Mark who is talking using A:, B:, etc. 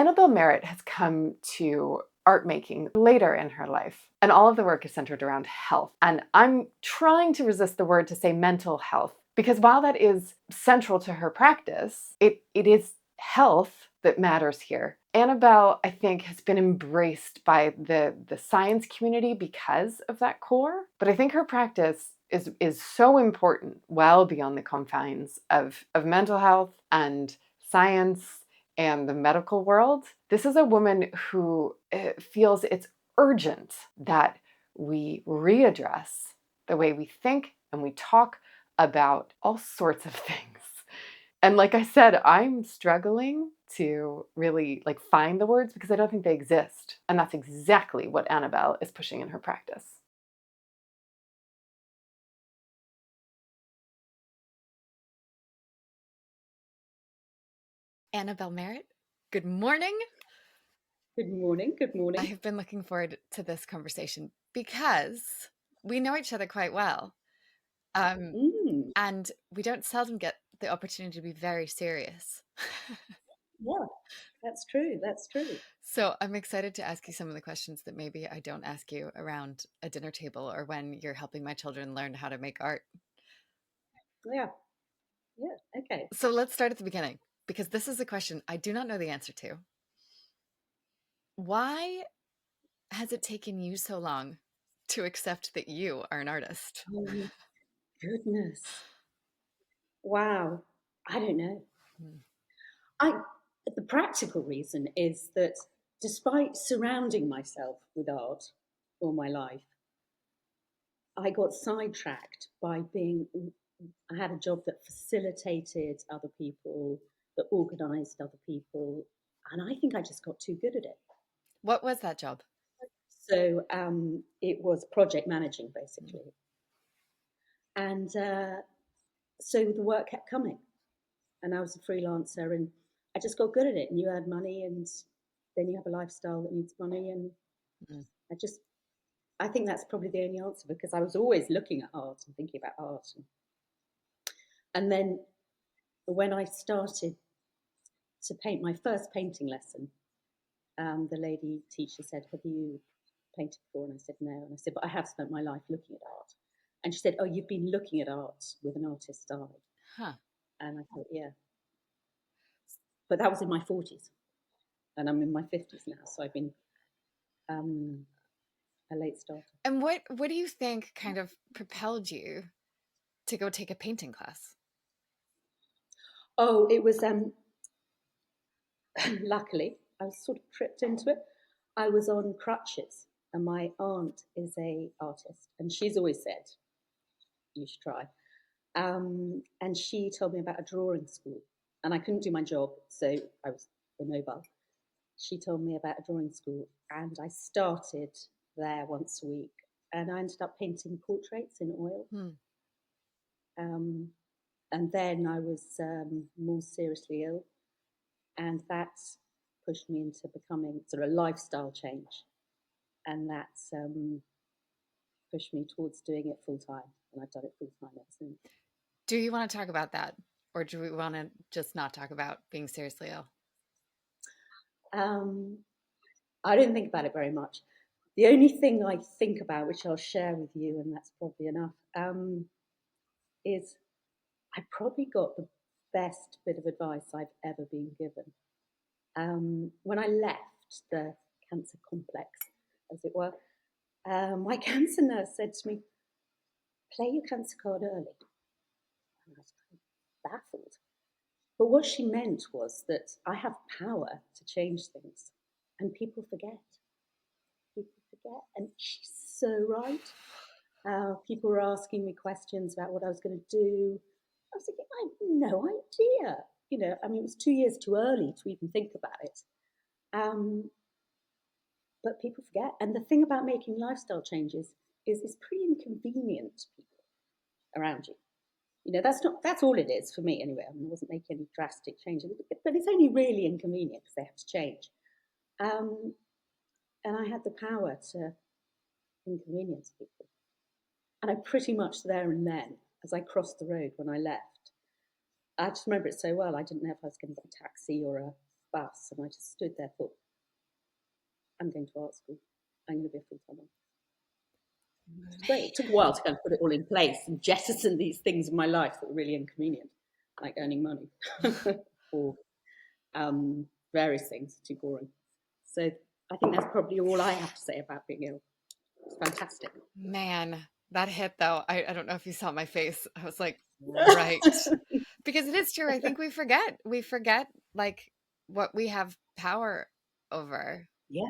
A: Annabel Merrett has come to art making later in her life, and all of the work is centered around health. And I'm trying to resist the word to say mental health, because while that is central to her practice, it is health that matters here. Annabel, I think, has been embraced by the science community because of that core, but I think her practice is so important well beyond the confines of mental health and science and the medical world. This is a woman who feels it's urgent that we readdress the way we think and we talk about all sorts of things. And like I said, I'm struggling to really find the words because I don't think they exist. And that's exactly what Annabel is pushing in her practice. Annabel Merrett, good morning.
B: Good morning. Good morning.
A: I have been looking forward to this conversation because we know each other quite well. And we don't seldom get the opportunity to be very serious.
B: Yeah, that's true. That's true.
A: So I'm excited to ask you some of the questions that maybe I don't ask you around a dinner table or when you're helping my children learn how to make art.
B: Yeah. Yeah. Okay.
A: So let's start at the beginning, because this is a question I do not know the answer to. Why has it taken you so long to accept that you are an artist?
B: Oh, goodness. Wow. I don't know.
A: Hmm.
B: I The practical reason is that despite surrounding myself with art all my life, I got sidetracked by I had a job that facilitated other people, that organized other people, and I think I just got too good at it.
A: What was that job?
B: So it was project managing,
A: Hmm.
B: basically. And so the work kept coming. And I was a freelancer and I just got good at it. And you earn money and then you have a lifestyle that needs money. And
A: Hmm.
B: I just, I think that's probably the only answer because I was always looking at art and thinking about art. And then when I started to paint my first painting lesson, the lady teacher said, "Have you painted before?" And I said, "No." And I said, "But I have spent my life looking at art." And she said, "Oh, you've been looking at art with an artist's eye."
A: Huh.
B: And I thought, yeah. But that was in my 40s. And I'm in my 50s now. So I've been um, a late starter.
A: And what do you think kind of propelled you to go take a painting class?
B: Oh, it was, luckily, I was sort of tripped into it. I was on crutches and my aunt is a artist and she's always said, you should try. And she told me about a drawing school and I couldn't do my job. So I was immobile. She told me about a drawing school and I started there once a week and I ended up painting portraits in oil.
A: Hmm.
B: Um, and then I was more seriously ill, and that pushed me into becoming sort of a lifestyle change, and that's pushed me towards doing it full time, and I've done it full time ever since.
A: Do you want to talk about that? Or do we want to just not talk about being seriously ill?
B: Um, I don't think about it very much. The only thing I think about, which I'll share with you, and that's probably enough, is I probably got the best bit of advice I've ever been given. When I left the cancer complex, as it were, my cancer nurse said to me, "Play your cancer card early." And I was kind of baffled. But what she meant was that I have power to change things, and people forget. People forget, and she's so right. People were asking me questions about what I was going to do. I was thinking, I have no idea. I mean, it was 2 years too early to even think about it. Um, but people forget. And the thing about making lifestyle changes is it's pretty inconvenient to people around you. That's all it is for me anyway. I mean, I wasn't making any drastic changes, but it's only really inconvenient because they have to change. Um, and I had the power to inconvenience people. And I pretty much there and then, as I crossed the road when I left, I just remember it so well. I didn't know if I was going to get a taxi or bus, and I just stood there, thought, I'm going to art school. I'm going to be a full-time artist. It's great. It took a while to kind of put it all in place and jettison these things in my life that were really inconvenient, like earning money or various things, too boring. So I think that's probably all I have to say about being ill. It's fantastic.
A: Man, that hit though. I don't know if you saw my face. I was like, right. Because it is true. I think we forget like what we have power over.
B: Yeah.